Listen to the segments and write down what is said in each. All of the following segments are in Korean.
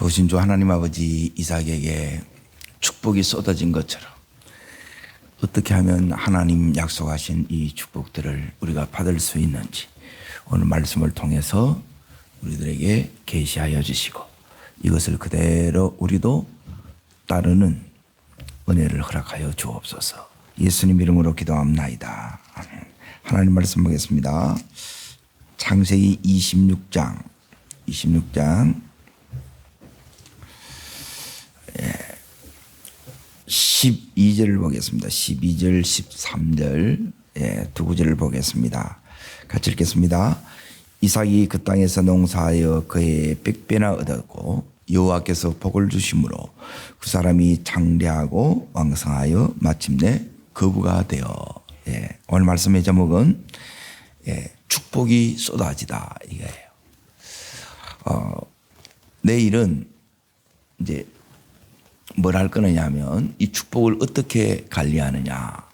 좋으신 주 하나님 아버지, 이삭에게 축복이 쏟아진 것처럼 어떻게 하면 하나님 약속하신 이 축복들을 우리가 받을 수 있는지 오늘 말씀을 통해서 우리들에게 계시하여 주시고 이것을 그대로 우리도 따르는 은혜를 허락하여 주옵소서. 예수님 이름으로 기도합나이다. 아멘. 하나님 말씀 보겠습니다. 창세기 26장 12절을 보겠습니다. 12절, 13절 두 구절을 보겠습니다. 같이 읽겠습니다. 이삭이 그 땅에서 농사하여 그의 100배나 얻었고 여호와께서 복을 주심으로 그 사람이 장대하고 왕성하여 마침내 거부가 되어. 오늘 말씀의 제목은 축복이 쏟아지다 이거예요. 내일은 이제 뭘 할 거냐면 이 축복을 어떻게 관리하느냐.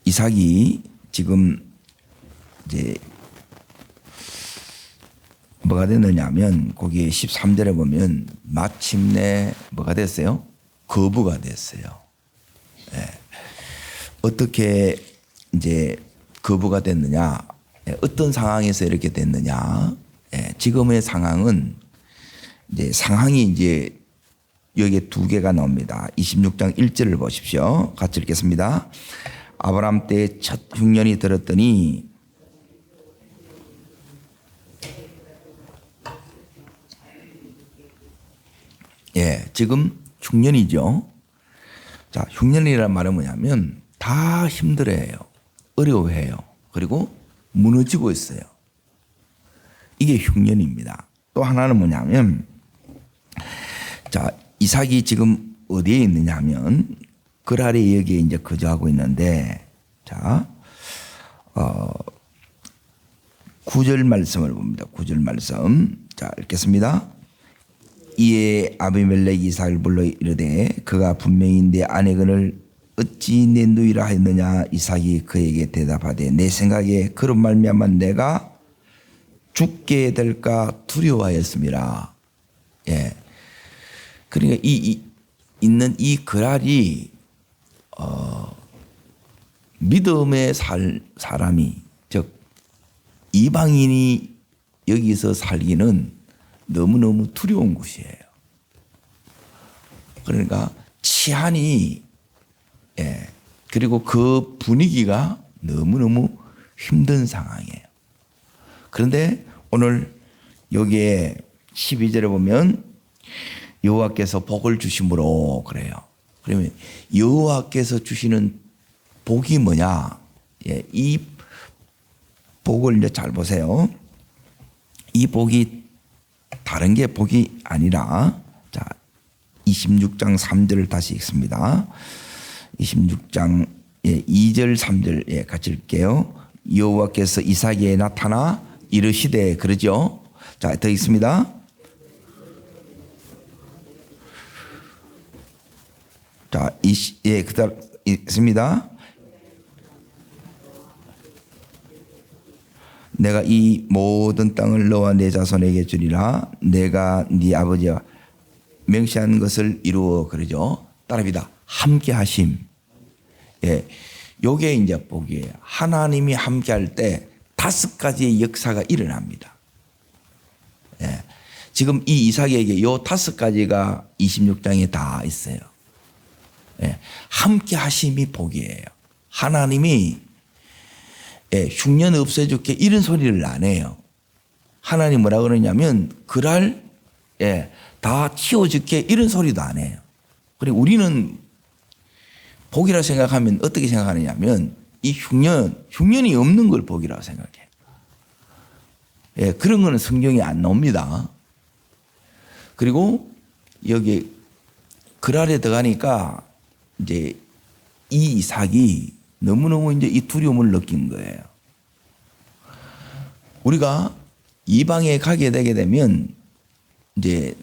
이삭이 지금 이제 뭐가 됐느냐면 거기 13절에 보면 마침내 뭐가 됐어요? 거부가 됐어요. 어떻게 이제 거부가 됐느냐? 어떤 상황에서 이렇게 됐느냐? 지금의 상황은 이제 상황이 이제 여기에 두 개가 나옵니다. 26장 1절을 보십시오. 같이 읽겠습니다. 아브라함 때 첫 흉년이 들었더니 지금 흉년이죠. 자, 흉년이라는 말은 뭐냐면 다 힘들어해요. 어려워해요. 그리고 무너지고 있어요. 이게 흉년입니다. 또 하나는 뭐냐면 자, 이삭이 지금 어디에 있느냐 하면 그랄이 여기에 이제 거주하고 있는데 자, 9절 말씀을 봅니다. 9절 말씀. 자, 읽겠습니다. 이에 아비멜렉이 이삭을 불러 이르되 그가 분명히 내 아내건을 어찌 내 누이라 하였느냐. 이삭이 그에게 대답하되 내 생각에 그런 말미암아 내가 죽게 될까 두려워하였습니다. 그러니까 있는 이 그랄이 믿음의 사람이 즉 이방인이 여기서 살기는 너무너무 두려운 곳이에요. 그러니까 치안이 그리고 그 분위기가 너무너무 힘든 상황이에요. 그런데 오늘 여기에 12절에 보면 여호와께서 복을 주심으로 그래요. 그러면 여호와께서 주시는 복이 뭐냐? 이 복을 이제 잘 보세요. 이 복이 다른 게 복이 아니라 자 26장 3절을 다시 읽습니다. 26장 2절 3절 같이 읽게요. 여호와께서 이삭에게 나타나 이르시되 그러죠. 자, 더 읽습니다. 자, 그다음 읽습니다. 내가 이 모든 땅을 너와 내 자손에게 주리라. 내가 네 아버지와 명시한 것을 이루어 그러죠. 따라합니다. 함께 하심. 요게 이제 복이에요. 하나님이 함께 할 때 5가지의 역사가 일어납니다. 지금 이 이삭에게 요 5가지가 26장에 다 있어요. 함께 하심이 복이에요. 하나님이 흉년 없애줄게 이런 소리를 안 해요. 하나님 뭐라 그러냐면 그랄 다 치워줄게 이런 소리도 안 해요. 그리고 우리는 복이라 생각하면 어떻게 생각하느냐면 이 흉년이 없는 걸 복이라고 생각해요. 그런 거는 성경에 안 나옵니다. 그리고 여기 그랄에 들어가니까 이제 이 이삭이 너무너무 이제 이 두려움을 느낀 거예요. 우리가 이방에 가게 되게 되면 이제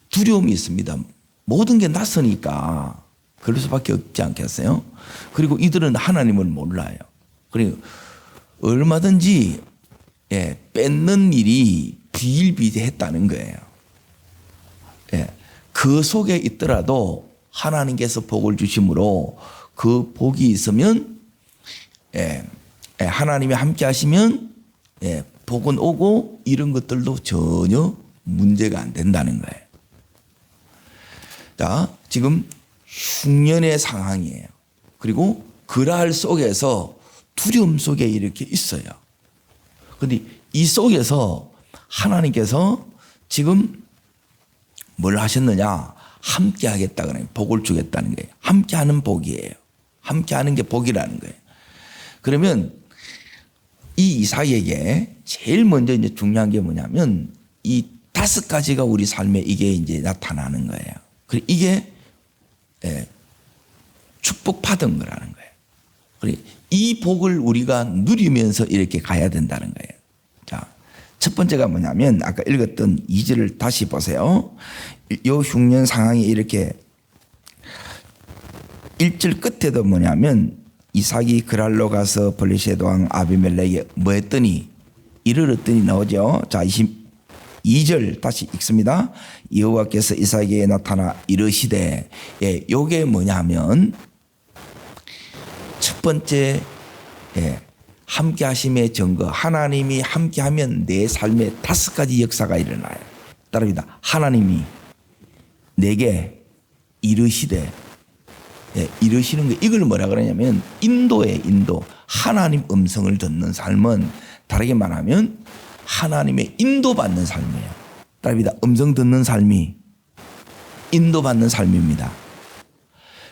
두려움이 있습니다. 모든 게 낯서니까 그럴 수밖에 없지 않겠어요? 그리고 이들은 하나님을 몰라요. 그리고 얼마든지 뺏는 일이 비일비재했다는 거예요. 예. 그 속에 있더라도 하나님께서 복을 주심으로 그 복이 있으면 하나님이 함께 하시면 복은 오고 이런 것들도 전혀 문제가 안 된다는 거예요. 자, 지금 흉년의 상황이에요. 그리고 그랄 속에서 두려움 속에 이렇게 있어요. 그런데 이 속에서 하나님께서 지금 뭘 하셨느냐? 함께 하겠다 그러니 복을 주겠다는 거예요. 함께 하는 복이에요. 함께 하는 게 복이라는 거예요. 그러면 이 이삭에게 제일 먼저 이제 중요한 게 뭐냐면 이 5가지가 우리 삶에 이게 이제 나타나는 거예요. 그리고 이게 축복받은 거라는 거예요. 그리고 이 복을 우리가 누리면서 이렇게 가야 된다는 거예요. 자, 첫 번째가 뭐냐면 아까 읽었던 2절을 다시 보세요. 요 흉년 상황이 이렇게 1절 끝에도 뭐냐면 이삭이 그랄로 가서 블레셋 왕 아비멜렉에 뭐 했더니 이르렀더니 나오죠. 자, 22절 다시 읽습니다. 여호와께서 이삭에게 나타나 이르시되, 요게 뭐냐면 첫 번째 함께 하심의 증거, 하나님이 함께 하면 내 삶에 5가지 역사가 일어나요. 따릅니다. 하나님이 내게 이르시되, 이르시는 거, 이걸 뭐라 그러냐면 인도예요. 인도. 하나님 음성을 듣는 삶은 다르게 말하면 하나님의 인도받는 삶이에요. 따릅니다. 음성 듣는 삶이 인도받는 삶입니다.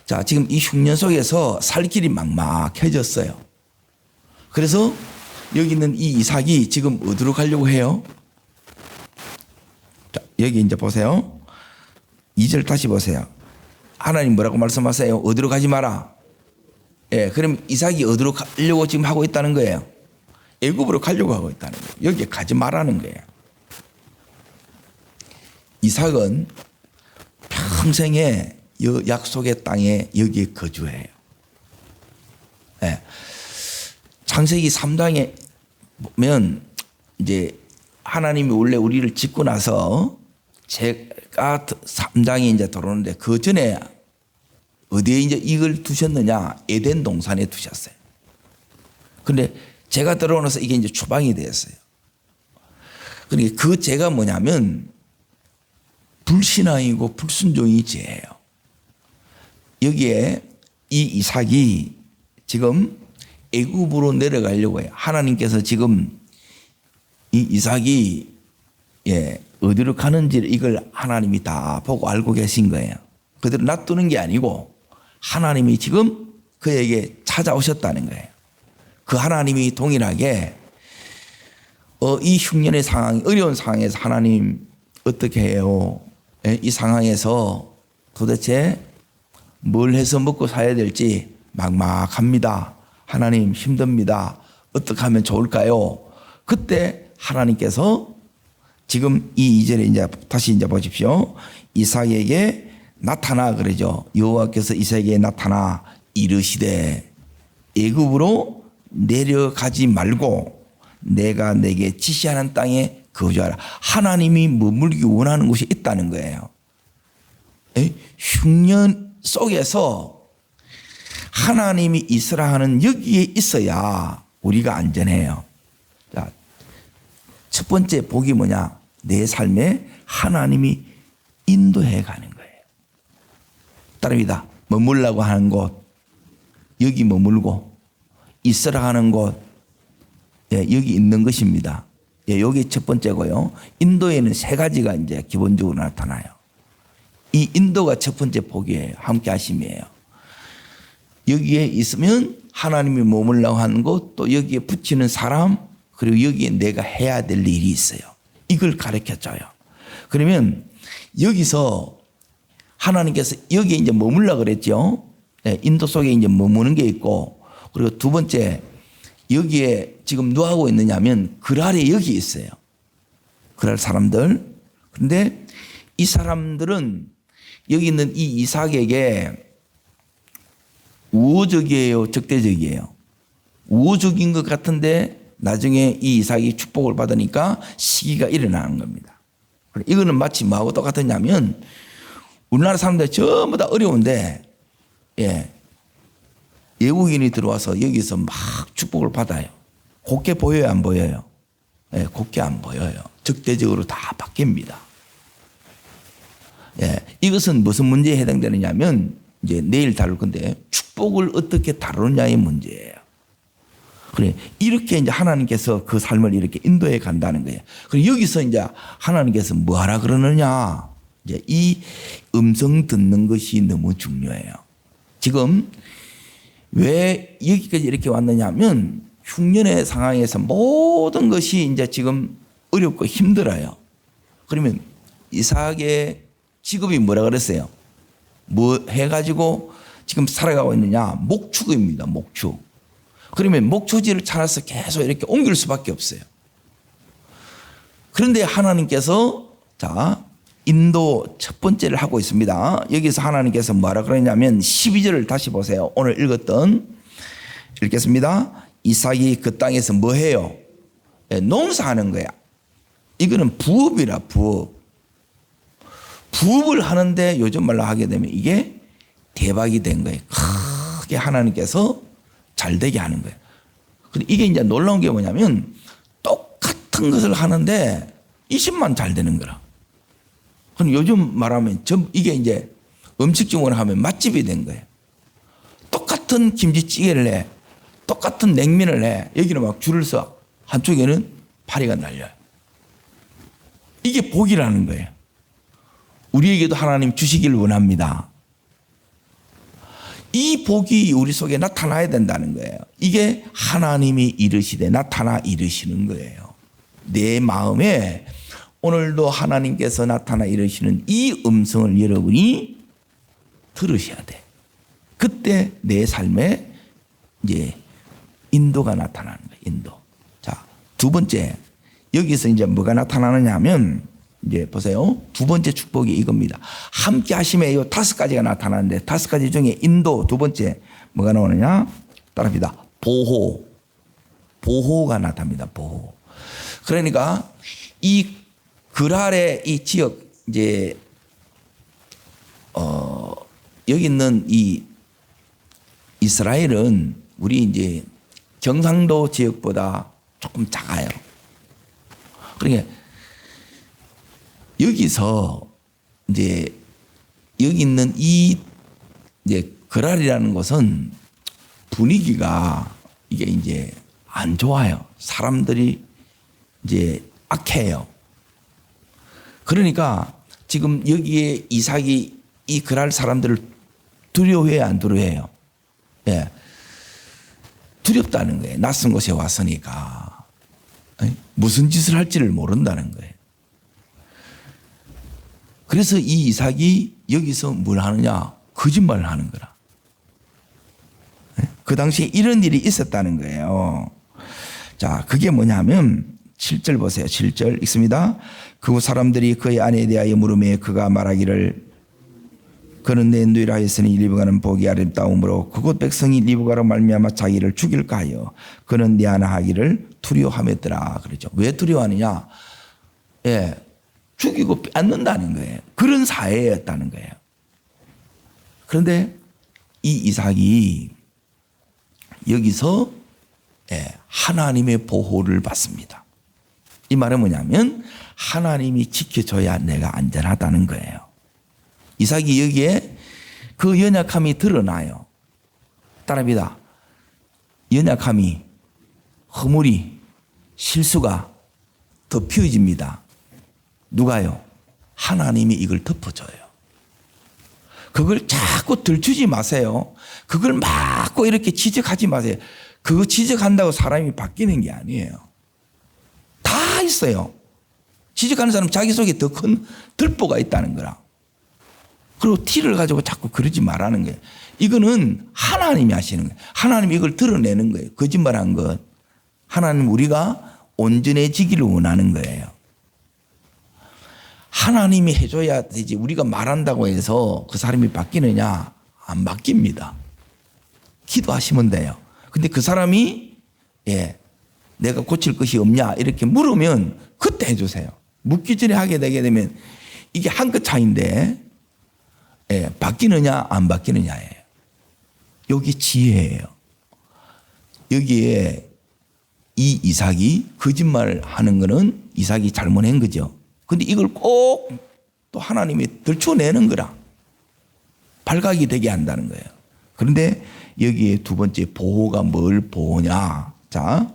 자, 지금 이 흉년 속에서 살 길이 막막해졌어요. 그래서 여기 있는 이 이삭이 지금 어디로 가려고 해요? 자, 여기 이제 보세요. 2절 다시 보세요. 하나님 뭐라고 말씀하세요? 어디로 가지 마라. 그럼 이삭이 어디로 가려고 지금 하고 있다는 거예요? 애굽으로 가려고 하고 있다는 거예요. 여기에 가지 말라는 거예요. 이삭은 평생에 약속의 땅에 여기에 거주해요. 창세기 3장에 보면 이제 하나님이 원래 우리를 짓고 나서 제가 3장에 이제 들어오는데 그 전에 어디에 이제 이걸 두셨느냐? 에덴 동산에 두셨어요. 근데 제가 들어오면서 이게 이제 추방이 되었어요. 그러니까 그 죄가 뭐냐면 불신앙이고 불순종이 죄예요. 여기에 이 이삭이 지금 애굽으로 내려가려고 해요. 하나님께서 지금 이 이삭이 어디로 가는지를 이걸 하나님이 다 보고 알고 계신 거예요. 그대로 놔두는 게 아니고 하나님이 지금 그에게 찾아오셨다는 거예요. 그 하나님이 동일하게 이 흉년의 상황, 어려운 상황에서 하나님 어떻게 해요? 이 상황에서 도대체 뭘 해서 먹고 살아야 될지 막막합니다. 하나님 힘듭니다. 어떻게 하면 좋을까요? 그때 하나님께서 지금 이 2절에 이제 다시 이제 보십시오. 이삭에게 나타나 그러죠. 여호와께서 이삭에게 나타나 이르시되 애굽으로 내려가지 말고 내가 내게 지시하는 땅에 거주하라. 하나님이 머물기 원하는 곳이 있다는 거예요. 흉년 속에서 하나님이 있으라 하는 여기에 있어야 우리가 안전해요. 자, 첫 번째 복이 뭐냐? 내 삶에 하나님이 인도해 가는 거예요. 따릅니다. 머물라고 하는 곳, 여기 머물고 있으라 하는 곳, 여기 있는 것입니다. 여기 첫 번째고요. 인도에는 3가지가 이제 기본적으로 나타나요. 이 인도가 첫 번째 복이에요. 함께 하심이에요. 여기에 있으면 하나님이 머물라고 하는 곳, 또 여기에 붙이는 사람, 그리고 여기에 내가 해야 될 일이 있어요. 이걸 가르쳐줘요. 그러면 여기서 하나님께서 여기에 이제 머물라 그랬죠. 인도 속에 이제 머무는 게 있고, 그리고 두 번째, 여기에 지금 누가 하고 있느냐면 그랄에 여기 있어요. 그랄 사람들. 그런데 이 사람들은 여기 있는 이 이삭에게 우호적이에요, 적대적이에요? 우호적인 것 같은데 나중에 이 이삭이 축복을 받으니까 시기가 일어나는 겁니다. 이거는 마치 뭐하고 똑같았냐면 우리나라 사람들 전부 다 어려운데 외국인이 들어와서 여기서 막 축복을 받아요. 곱게 보여요, 안 보여요? 곱게 안 보여요. 적대적으로 다 바뀝니다. 이것은 무슨 문제에 해당되느냐면 이제 내일 다룰 건데 축복을 어떻게 다루느냐의 문제예요. 그래 이렇게 이제 하나님께서 그 삶을 이렇게 인도해 간다는 거예요. 그리고 여기서 이제 하나님께서 뭐하라 그러느냐? 이제 이 음성 듣는 것이 너무 중요해요. 지금 왜 여기까지 이렇게 왔느냐면 흉년의 상황에서 모든 것이 이제 지금 어렵고 힘들어요. 그러면 이삭의 직업이 뭐라 그랬어요? 뭐 해가지고 지금 살아가고 있느냐? 목축입니다. 목축. 그러면 목초지를 찾아서 계속 이렇게 옮길 수밖에 없어요. 그런데 하나님께서 자 인도 첫 번째를 하고 있습니다. 여기서 하나님께서 뭐라 그러냐면 12절을 다시 보세요. 오늘 읽겠습니다. 이삭이 그 땅에서 뭐 해요? 농사하는 거야. 이거는 부업이라 부업. 부업을 하는데 요즘 말로 하게 되면 이게 대박이 된 거예요. 크게 하나님께서 잘 되게 하는 거예요. 근데 이게 이제 놀라운 게 뭐냐면 똑같은 것을 하는데 20만 잘 되는 거라. 그럼 요즘 말하면 이게 이제 음식점으로 하면 맛집이 된 거예요. 똑같은 김치찌개를 해. 똑같은 냉면을 해. 여기는 막 줄을 서. 한쪽에는 파리가 날려요. 이게 복이라는 거예요. 우리에게도 하나님 주시기를 원합니다. 이 복이 우리 속에 나타나야 된다는 거예요. 이게 하나님이 이르시되 나타나 이르시는 거예요. 내 마음에 오늘도 하나님께서 나타나 이르시는 이 음성을 여러분이 들으셔야 돼. 그때 내 삶에 이제 인도가 나타나는 거예요. 인도. 자, 두 번째. 여기서 이제 뭐가 나타나느냐 하면 이제 보세요. 두 번째 축복이 이겁니다. 함께 하심에 이 5가지가 나타나는데 5가지 중에 인도 두 번째 뭐가 나오느냐? 따라합니다. 보호. 보호가 나타납니다. 보호. 그러니까 이 그랄의 이 지역 이제 여기 있는 이 이스라엘은 우리 이제 경상도 지역보다 조금 작아요. 그러니까 여기서 이제 여기 있는 이 이제 그랄이라는 것은 분위기가 이게 이제 안 좋아요. 사람들이 이제 악해요. 그러니까 지금 여기에 이삭이 이 그랄 사람들을 두려워해요, 안 두려워해요? 예. 두렵다는 거예요. 낯선 곳에 왔으니까. 무슨 짓을 할지를 모른다는 거예요. 그래서 이 이삭이 여기서 뭘 하느냐? 거짓말을 하는 거라. 그 당시에 이런 일이 있었다는 거예요. 자, 그게 뭐냐면 7절 보세요. 7절 읽습니다. 그 사람들이 그의 아내에 대하여 물으매 그가 말하기를 그는 내 누이라 하였으니 리브가는 복이 아름다움으로 그곳 백성이 리브가로 말미암아 자기를 죽일까 하여 그는 내 하나 하기를 두려워하였더라. 그렇죠. 왜 두려워하느냐? 예, 죽이고 뺏는다는 거예요. 그런 사회였다는 거예요. 그런데 이 이삭이 여기서 하나님의 보호를 받습니다. 이 말은 뭐냐면 하나님이 지켜줘야 내가 안전하다는 거예요. 이삭이 여기에 그 연약함이 드러나요. 따라합니다. 연약함이, 허물이, 실수가 덮여집니다. 누가요? 하나님이 이걸 덮어줘요. 그걸 자꾸 들추지 마세요. 그걸 막고 이렇게 지적하지 마세요. 그거 지적한다고 사람이 바뀌는 게 아니에요. 다 있어요. 지적하는 사람은 자기 속에 더 큰 들보가 있다는 거라. 그리고 티를 가지고 자꾸 그러지 말라는 거예요. 이거는 하나님이 하시는 거예요. 하나님이 이걸 드러내는 거예요. 거짓말한 것. 하나님 우리가 온전해지기를 원하는 거예요. 하나님이 해줘야 되지. 우리가 말한다고 해서 그 사람이 바뀌느냐? 안 바뀝니다. 기도하시면 돼요. 근데 그 사람이 내가 고칠 것이 없냐 이렇게 물으면 그때 해주세요. 묻기 전에 하게 되게 되면 이게 한 끗 차이인데 바뀌느냐 안 바뀌느냐예요. 여기 지혜예요. 여기에 이 이삭이 거짓말을 하는 거는 이삭이 잘못한 거죠. 근데 이걸 꼭 또 하나님이 들춰내는 거라. 발각이 되게 한다는 거예요. 그런데 여기에 두 번째 보호가 뭘 보호냐. 자,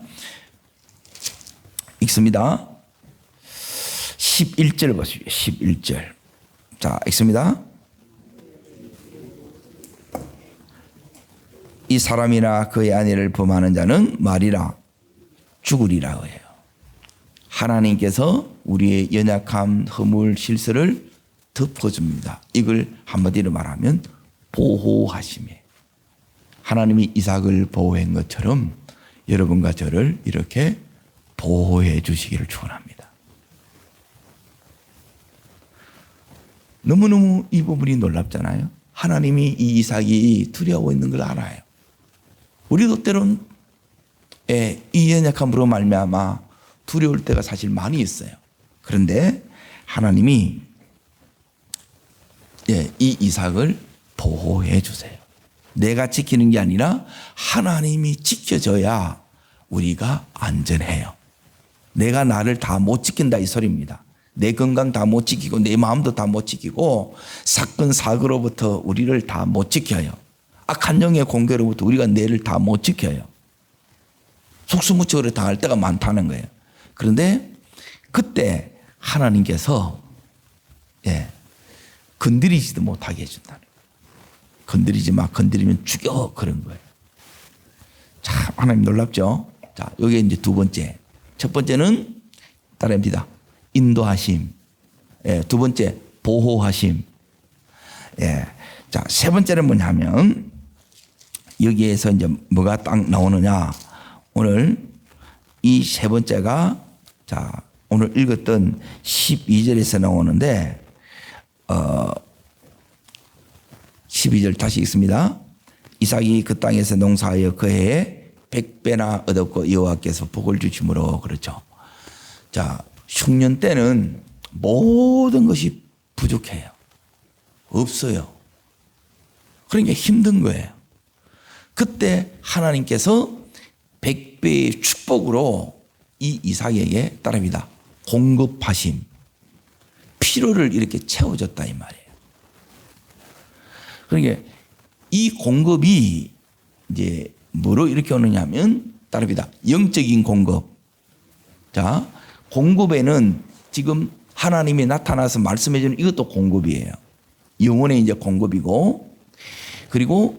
읽습니다. 11절 보십시오. 11절. 자, 읽습니다. 이 사람이나 그의 아내를 범하는 자는 말이라 죽으리라 해요. 하나님께서 우리의 연약함, 허물, 실수를 덮어줍니다. 이걸 한마디로 말하면 보호하심이에요. 하나님이 이삭을 보호한 것처럼 여러분과 저를 이렇게 보호해 주시기를 축원합니다. 너무너무 이 부분이 놀랍잖아요. 하나님이 이 이삭이 두려워 있는 걸 알아요. 우리도 때론 이 연약함으로 말미암아 두려울 때가 사실 많이 있어요. 그런데 하나님이 이 이삭을 보호해 주세요. 내가 지키는 게 아니라 하나님이 지켜줘야 우리가 안전해요. 내가 나를 다 못 지킨다 이 소리입니다. 내 건강 다 못 지키고 내 마음도 다 못 지키고 사건 사고로부터 우리를 다 못 지켜요. 악한 영의 공격으로부터 우리가 뇌를 다 못 지켜요. 속수무책으로 당할 때가 많다는 거예요. 그런데 그때 하나님께서 건드리지도 못하게 해준다는 거예요. 건드리지 마. 건드리면 죽여. 그런 거예요. 참 하나님 놀랍죠. 자, 여기 이제 두 번째. 첫 번째는 따라합니다. 인도하심. 두 번째 보호하심. 자, 세 번째는 뭐냐면 여기에서 이제 뭐가 딱 나오느냐. 오늘 이 세 번째가 자, 오늘 읽었던 12절에서 나오는데 12절 다시 읽습니다. 이삭이 그 땅에서 농사하여 그 해에 100배나 얻었고 여호와께서 복을 주심으로 그렇죠. 자, 흉년 때는 모든 것이 부족해요. 없어요. 그러니까 힘든 거예요. 그때 하나님께서 100배의 축복으로 이 이삭에게 따릅니다. 공급하심. 필요를 이렇게 채워줬다 이 말이에요. 그러니까 이 공급이 이제 뭐로 이렇게 오느냐 하면 따릅니다. 영적인 공급. 자, 공급에는 지금 하나님이 나타나서 말씀해 주는 이것도 공급이에요. 영혼의 이제 공급이고, 그리고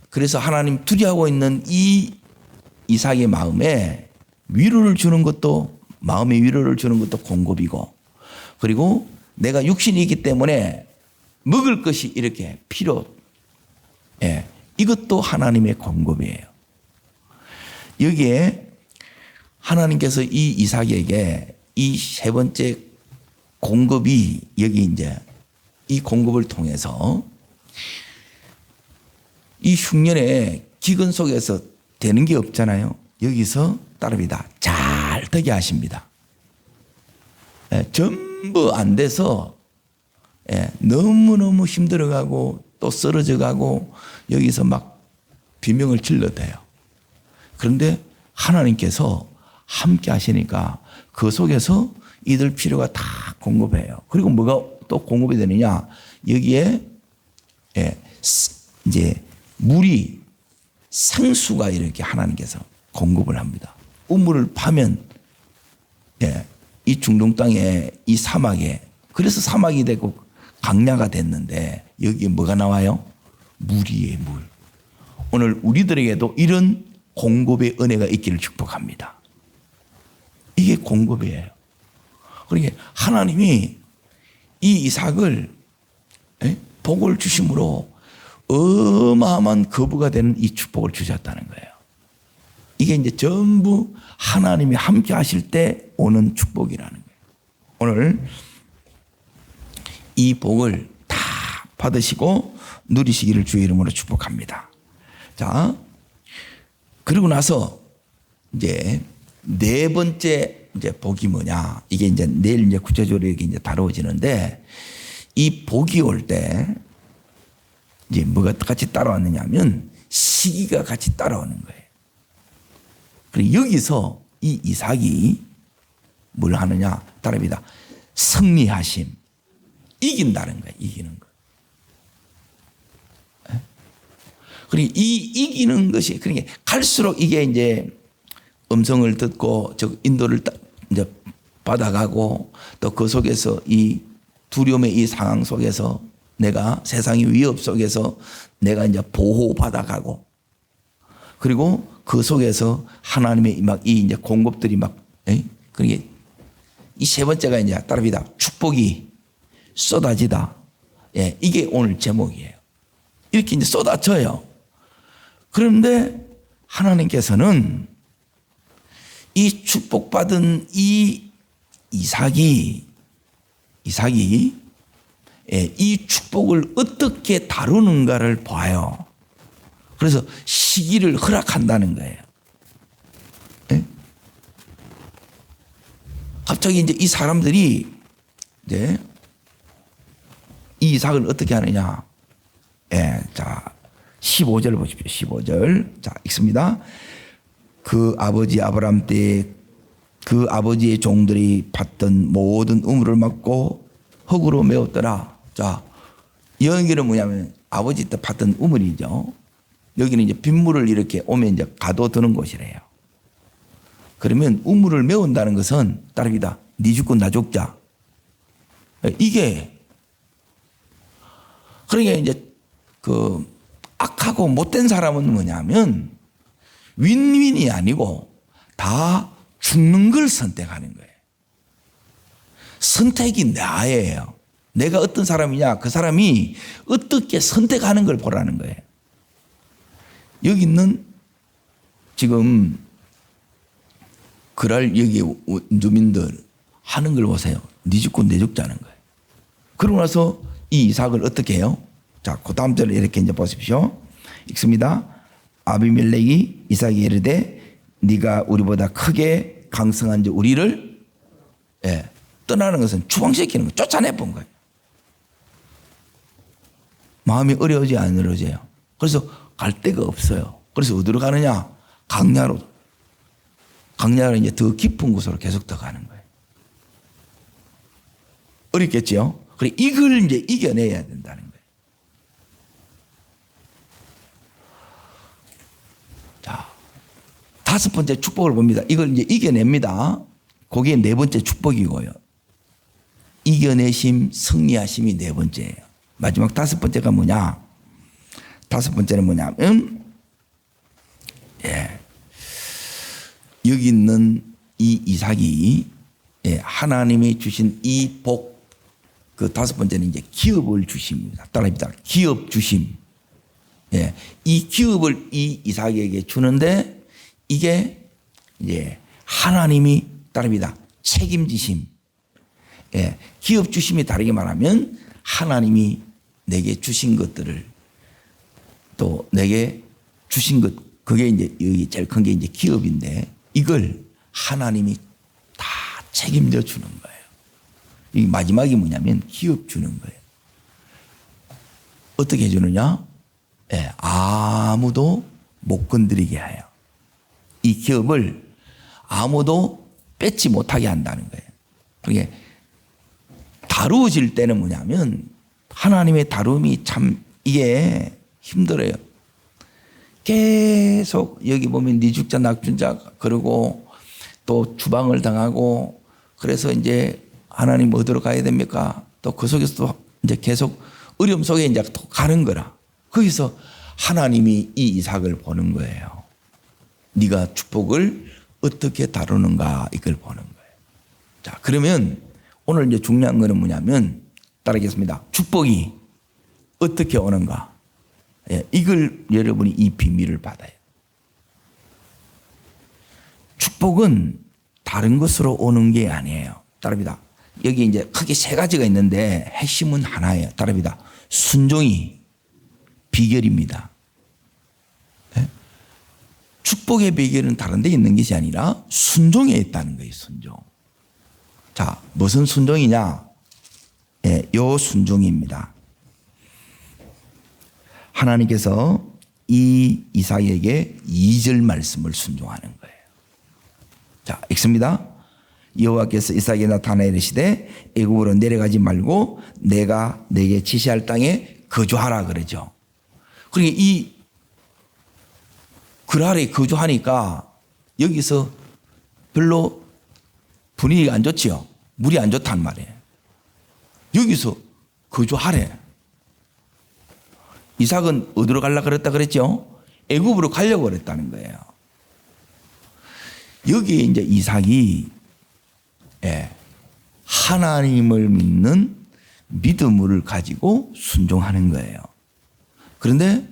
그래서 하나님 두려워하고 있는 이 이삭의 마음에 위로를 주는 것도, 마음의 위로를 주는 것도 공급이고, 그리고 내가 육신이 있기 때문에 먹을 것이 이렇게 필요, 이것도 하나님의 공급이에요. 여기에 하나님께서 이 이삭에게 이 세 번째 공급이 여기 이제 이 공급을 통해서 이 흉년의 기근 속에서 되는 게 없잖아요. 여기서 따릅니다. 잘 되게 하십니다. 전부 안 돼서 너무너무 힘들어가고 또 쓰러져가고 여기서 막 비명을 질러대요. 그런데 하나님께서 함께 하시니까 그 속에서 이들 필요가 다 공급해요. 그리고 뭐가 또 공급이 되느냐? 여기에 이제 물이 생수가 이렇게 하나님께서 공급을 합니다. 우물을 파면 이 중동 땅에 이 사막에, 그래서 사막이 되고 강야가 됐는데 여기에 뭐가 나와요? 물이에요. 물. 오늘 우리들에게도 이런 공급의 은혜가 있기를 축복합니다. 이게 공급이에요. 그러니까 하나님이 이 이삭을 복을 주심으로 어마어마한 거부가 되는 이 축복을 주셨다는 거예요. 이게 이제 전부 하나님이 함께 하실 때 오는 축복이라는 거예요. 오늘 이 복을 다 받으시고 누리시기를 주의 이름으로 축복합니다. 자, 그리고 나서 이제 네 번째 이제 복이 뭐냐? 이게 이제 내일 이제 구체적으로 이게 이제 다루어지는데 이 복이 올 때 이제 뭐가 같이 따라왔느냐면 시기가 같이 따라오는 거예요. 그리고 여기서 이 이삭이 뭘 하느냐? 따릅니다. 승리하심. 이긴다는 거예요. 이기는 거. 그리고 이 이기는 것이 그러니까 갈수록 이게 이제 음성을 듣고 저 인도를 이제 받아가고 또 그 속에서 이 두려움의 이 상황 속에서 내가 세상의 위협 속에서 내가 이제 보호받아가고 그리고 그 속에서 하나님의 막 이 이제 공급들이 막 그게 이 세 번째가 이제 따릅니다. 축복이 쏟아지다. 예, 이게 오늘 제목이에요. 이렇게 이제 쏟아져요. 그런데 하나님께서는 이 축복받은 이 이삭이 이 축복을 어떻게 다루는가를 봐요. 그래서 시기를 허락한다는 거예요. 예? 갑자기 이제 이 사람들이 이제 이 이삭을 어떻게 하느냐. 예, 자, 15절 보십시오. 15절. 자, 읽습니다. 그 아버지 아브라함 때 그 아버지의 종들이 받던 모든 우물을 막고 흙으로 메웠더라. 자, 여기는 뭐냐면 아버지 때 받던 우물이죠. 여기는 이제 빗물을 이렇게 오면 이제 가둬두는 곳이래요. 그러면 우물을 메운다는 것은 따릅니다. 네 죽고 나 죽자. 이게 그러니까 이제 그 악하고 못된 사람은 뭐냐면 윈윈이 아니고 다 죽는 걸 선택하는 거예요. 선택이 나예요. 내가 어떤 사람이냐 그 사람이 어떻게 선택하는 걸 보라는 거예요. 여기 있는 지금 그랄 여기 주민들 하는 걸 보세요. 네 죽고 내 죽자는 거예요. 그러고 나서 이 이삭을 어떻게 해요? 자, 그 다음 절에 이렇게 이제 보십시오. 읽습니다. 아비멜렉이 이삭이 이르되 네가 우리보다 크게 강성한 자 우리를 떠나는 것은 추방시키는 거, 쫓아내 본 거예요. 마음이 어려우지 안 어려워져요. 그래서 갈 데가 없어요. 그래서 어디로 가느냐? 강야로 이제 더 깊은 곳으로 계속 더 가는 거예요. 어렵겠지요? 그래 이걸 이제 이겨내야 된다는 거예요. 자, 다섯 번째 축복을 봅니다. 이걸 이제 이겨냅니다. 그게 네 번째 축복이고요. 이겨내심, 승리하심이 네 번째예요. 마지막 다섯 번째가 뭐냐? 다섯 번째는 뭐냐면, 여기 있는 이 이삭이 하나님이 주신 이 복, 그 다섯 번째는 이제 기업을 주십니다. 따라합니다. 기업 주심. 이 기업을 이 이삭에게 주는데 이게 이제 하나님이 따릅니다. 책임지심. 기업 주심이 다르게 말하면 하나님이 내게 주신 것들을 또 내게 주신 것, 그게 이제 여기 제일 큰 게 이제 기업인데 이걸 하나님이 다 책임져 주는 거예요. 이 마지막이 뭐냐면 기업 주는 거예요. 어떻게 해주느냐? 아무도 못 건드리게 해요. 이 기업을 아무도 뺏지 못하게 한다는 거예요. 그게 다루어질 때는 뭐냐면 하나님의 다룸이 참 이게 힘들어요. 계속 여기 보면 네 죽자 낙준자 그러고 또 주방을 당하고 그래서 이제 하나님 어디로 가야 됩니까? 또 그 속에서 또 이제 계속 어려움 속에 이제 또 가는 거라. 거기서 하나님이 이 이삭을 보는 거예요. 네가 축복을 어떻게 다루는가 이걸 보는 거예요. 자, 그러면 오늘 이제 중요한 거는 뭐냐면 따르겠습니다. 축복이 어떻게 오는가? 이걸 여러분이 이 비밀을 받아요. 축복은 다른 것으로 오는 게 아니에요. 따릅니다. 여기 이제 크게 세 가지가 있는데 핵심은 하나예요. 따릅니다. 순종이 비결입니다. 축복의 비결은 다른 데 있는 것이 아니라 순종에 있다는 거예요. 순종. 자, 무슨 순종이냐? 예, 요 순종입니다. 하나님께서 이 이삭에게 2절 말씀을 순종하는 거예요. 자, 읽습니다. 여호와께서 이삭에게 나타나 이르시되 애굽으로 내려가지 말고 내가 내게 지시할 땅에 거주하라 그러죠. 그러니까 이 글 아래 거주하니까 여기서 별로 분위기가 안 좋지요. 물이 안 좋단 말이에요. 여기서 거주하래. 이삭은 어디로 가려고 그랬다 그랬죠? 애굽으로 가려고 그랬다는 거예요. 여기에 이제 이삭이 하나님을 믿는 믿음을 가지고 순종하는 거예요. 그런데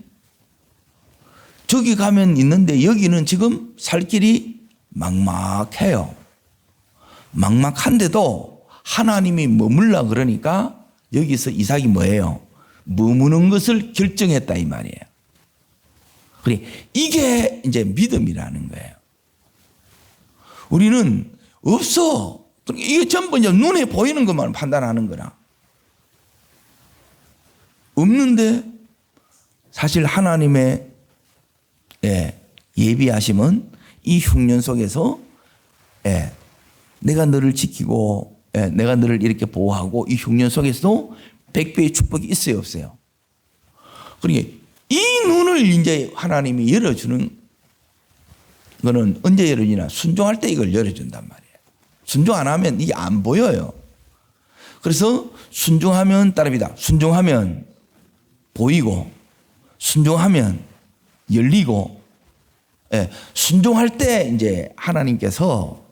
저기 가면 있는데 여기는 지금 살 길이 막막해요. 막막한데도 하나님이 머물라 그러니까 여기서 이삭이 뭐예요? 머무는 것을 결정했다 이 말이에요. 그래, 이게 이제 믿음이라는 거예요. 우리는 없어. 이게 전부 이제 눈에 보이는 것만 판단하는 거라. 없는데 사실 하나님의 예비하심은 이 흉년 속에서 내가 너를 지키고 내가 너를 이렇게 보호하고 이 흉년 속에서도 100배의 축복이 있어요 없어요? 그러니까 이 눈을 이제 하나님이 열어주는 거는 언제 열어주냐? 순종할 때 이걸 열어준단 말이에요. 순종 안 하면 이게 안 보여요. 그래서 순종하면 따릅니다. 순종하면 보이고 순종하면 열리고 순종할 때 이제 하나님께서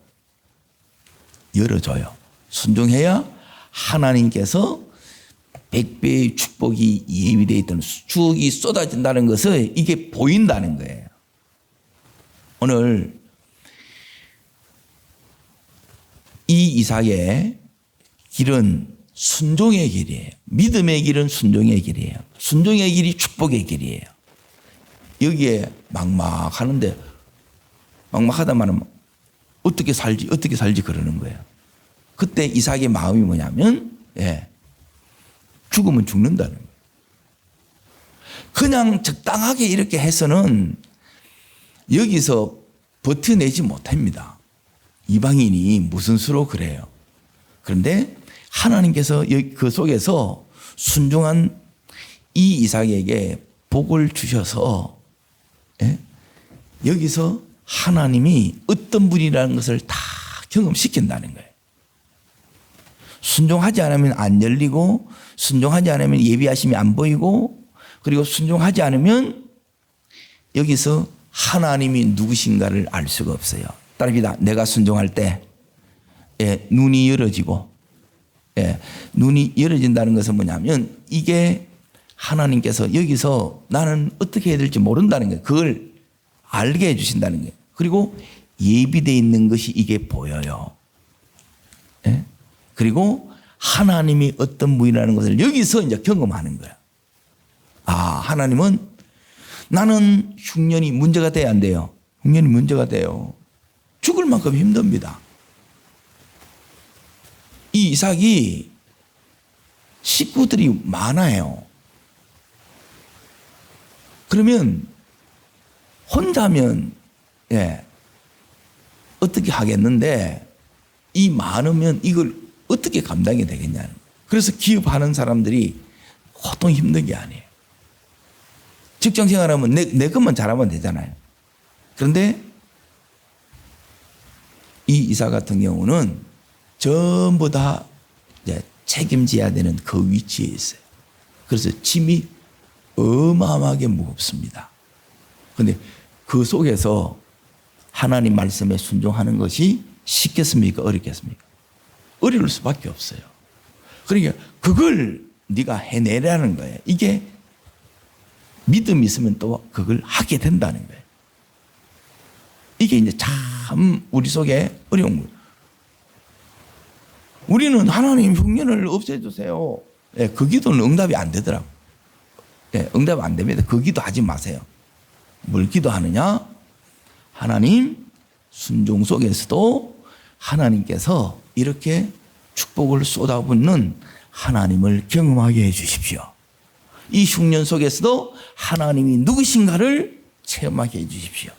열어줘요. 순종해야 하나님께서 100배의 축복이 예비되어 있던 축복이 쏟아진다는 것을 이게 보인다는 거예요. 오늘 이 이삭의 길은 순종의 길이에요. 믿음의 길은 순종의 길이에요. 순종의 길이 축복의 길이에요. 여기에 막막하는데 막막하다 말하면 어떻게 살지 그러는 거예요. 그때 이삭의 마음이 뭐냐면 죽으면 죽는다는 거예요. 그냥 적당하게 이렇게 해서는 여기서 버텨내지 못합니다. 이방인이 무슨 수로 그래요. 그런데 하나님께서 그 속에서 순종한 이 이삭에게 복을 주셔서 여기서 하나님이 어떤 분이라는 것을 다 경험시킨다는 거예요. 순종하지 않으면 안 열리고 순종하지 않으면 예비하심이 안 보이고 그리고 순종하지 않으면 여기서 하나님이 누구신가를 알 수가 없어요. 따릅니다. 내가 순종할 때 눈이 열어지고 눈이 열어진다는 것은 뭐냐면 이게 하나님께서 여기서 나는 어떻게 해야 될지 모른다는 거예요. 그걸 알게 해주신다는 거예요. 그리고 예비되어 있는 것이 이게 보여요. 그리고 하나님이 어떤 분이라는 것을 여기서 이제 경험하는 거예요. 아, 하나님은 나는 흉년이 문제가 돼야 안 돼요. 흉년이 문제가 돼요. 죽을 만큼 힘듭니다. 이 이삭이 식구들이 많아요. 그러면 혼자면 어떻게 하겠는데 이 많으면 이걸 어떻게 감당이 되겠냐는. 그래서 기업하는 사람들이 보통 힘든 게 아니에요. 직장 생활하면 내 것만 잘하면 되잖아요. 그런데 이 이삭 같은 경우는 전부 다 이제 책임져야 되는 그 위치에 있어요. 그래서 짐이 어마어마하게 무겁습니다. 그런데 그 속에서 하나님 말씀에 순종하는 것이 쉽겠습니까? 어렵겠습니까? 어려울 수밖에 없어요. 그러니까 그걸 네가 해내라는 거예요. 이게 믿음이 있으면 또 그걸 하게 된다는 거예요. 이게 이제 참 우리 속에 어려운 거예요. 우리는 하나님 흉년을 없애주세요. 그 기도는 응답이 안 되더라고. 응답 안 됩니다. 그 기도 하지 마세요. 뭘 기도하느냐? 하나님 순종 속에서도 하나님께서 이렇게 축복을 쏟아붓는 하나님을 경험하게 해 주십시오. 이 흉년 속에서도 하나님이 누구신가를 체험하게 해 주십시오.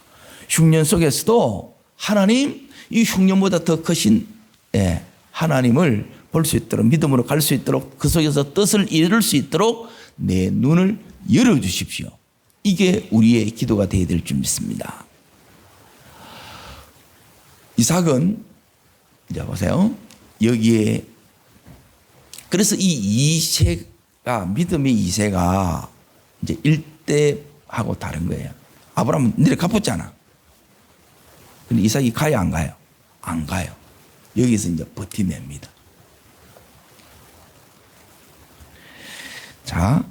흉년 속에서도 하나님, 이 흉년보다 더 크신 하나님을 볼 수 있도록, 믿음으로 갈 수 있도록, 그 속에서 뜻을 이룰 수 있도록 내 눈을 열어주십시오. 이게 우리의 기도가 되어야 될 줄 믿습니다. 이삭은 이제 보세요. 여기에 그래서 이 이세가, 믿음의 이세가 이제 일대하고 다른 거예요. 아브라함은 내려 갚았잖아. 근데 이삭이 가요, 안 가요? 안 가요. 여기서 이제 버티냅니다. 자,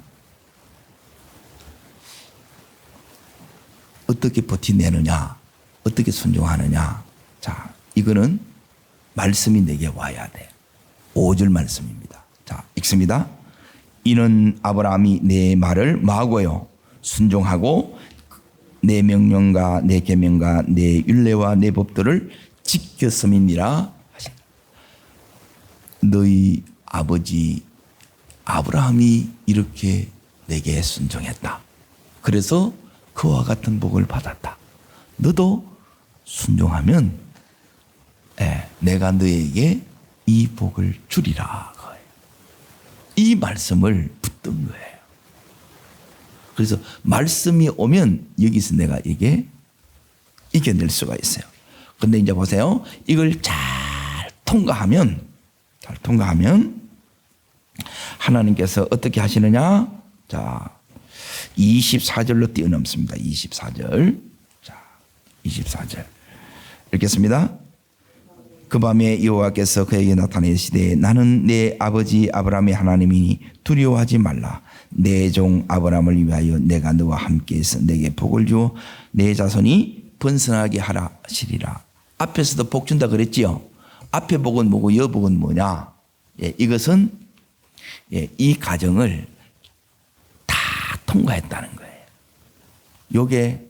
어떻게 버티내느냐, 어떻게 순종하느냐. 자, 이거는 말씀이 내게 와야 돼. 5절 말씀입니다. 자, 읽습니다. 이는 아브라함이 내 말을 마고요 순종하고 내 명령과 내 계명과 내 율례와 내 법도를 지켰음이니라 하신다. 너희 아버지 아브라함이 이렇게 내게 순종했다. 그래서 그와 같은 복을 받았다. 너도 순종하면 내가 너에게 이 복을 주리라. 이 말씀을 붙든 거예요. 그래서 말씀이 오면 여기서 내가 이게 이겨낼 수가 있어요. 근데 이제 보세요. 이걸 잘 통과하면 하나님께서 어떻게 하시느냐? 자, 24절로 뛰어넘습니다. 24절. 자, 24절. 읽겠습니다. 그 밤에 여호와께서 그에게 나타내시되 나는 내 아버지 아브라함의 하나님이니 두려워하지 말라. 내 종 아브라함을 위하여 내가 너와 함께해서 내게 복을 주어 내 자손이 번성하게 하라 하시리라. 앞에서도 복 준다 그랬지요. 앞에 복은 뭐고 여복은 뭐냐? 이것은 이 과정을 다 통과했다는 거예요. 요게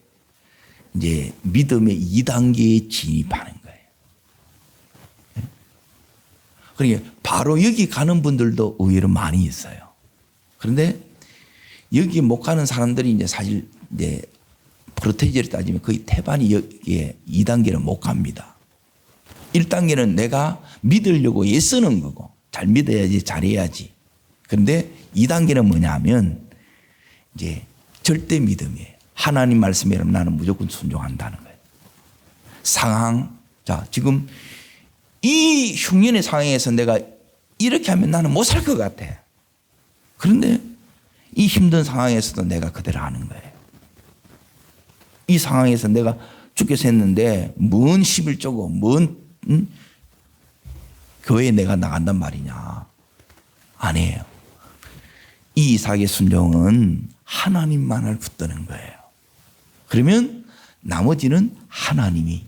이제 믿음의 2단계에 진입하는 거예요. 그러니까 바로 여기 가는 분들도 의외로 많이 있어요. 그런데 여기 못 가는 사람들이 이제 사실 이제 프로테이지를 따지면 거의 태반이 여기에 2단계는 못 갑니다. 1단계는 내가 믿으려고 애쓰는 거고 잘 믿어야지 잘해야지. 그런데 2단계는 뭐냐 하면 이제 절대 믿음이에요. 하나님 말씀이라면 나는 무조건 순종한다는 거예요. 상황. 자, 지금 이 흉년의 상황에서 내가 이렇게 하면 나는 못 살 것 같아. 그런데 이 힘든 상황에서도 내가 그대로 하는 거예요. 이 상황에서 내가 죽겠어 했는데 뭔 11조고 뭔 교회에 내가 나간단 말이냐. 아니에요. 이 이삭의 순종은 하나님만을 붙드는 거예요. 그러면 나머지는 하나님이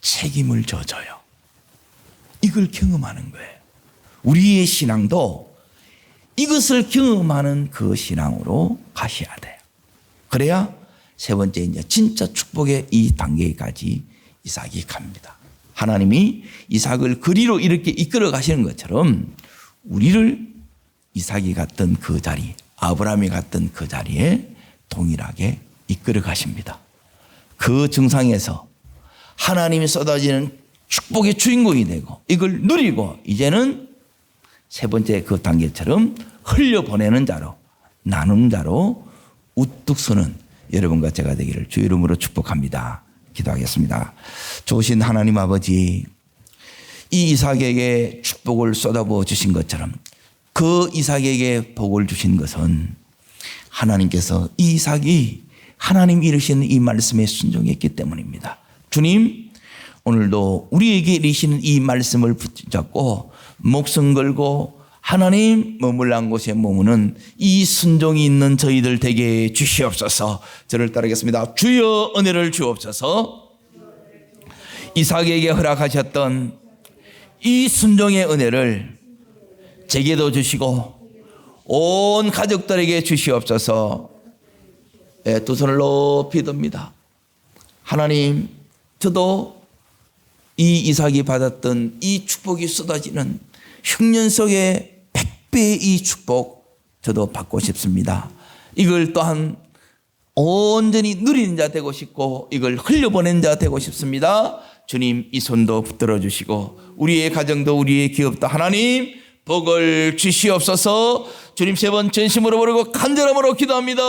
책임을 져줘요. 이걸 경험하는 거예요. 우리의 신앙도 이것을 경험하는 그 신앙으로 가셔야 돼요. 그래야 세 번째 이제 진짜 축복의 이 단계까지 이삭이 갑니다. 하나님이 이삭을 그리로 이렇게 이끌어 가시는 것처럼 우리를 이삭이 갔던 그 자리, 아브라함이 갔던 그 자리에 동일하게 이끌어 가십니다. 그 정상에서 하나님이 쏟아지는 축복의 주인공이 되고 이걸 누리고 이제는 세 번째 그 단계처럼 흘려보내는 자로 나누는 자로 우뚝 서는 여러분과 제가 되기를 주의 이름으로 축복합니다. 기도하겠습니다. 좋으신 하나님 아버지, 이 이삭에게 축복을 쏟아부어 주신 것처럼 그 이삭에게 복을 주신 것은 하나님께서 이 이삭이 하나님 이르시는 이 말씀에 순종했기 때문입니다. 주님, 오늘도 우리에게 이르시는 이 말씀을 붙잡고 목숨 걸고 하나님 머물란 곳에 머무는 이 순종이 있는 저희들 되게 주시옵소서. 저를 따르겠습니다. 주여 은혜를 주옵소서. 이삭에게 허락하셨던 이 순종의 은혜를 제게도 주시고 온 가족들에게 주시옵소서. 두 손을 높이 듭니다. 하나님, 저도 이 이삭이 받았던 이 축복이 쏟아지는 흉년 속의 100배의 이 축복 저도 받고 싶습니다. 이걸 또한 온전히 누리는 자 되고 싶고 이걸 흘려보낸 자 되고 싶습니다. 주님 이 손도 붙들어 주시고 우리의 가정도 우리의 기업도 하나님 복을 주시옵소서. 주님 세 번 전심으로 부르고 간절함으로 기도합니다.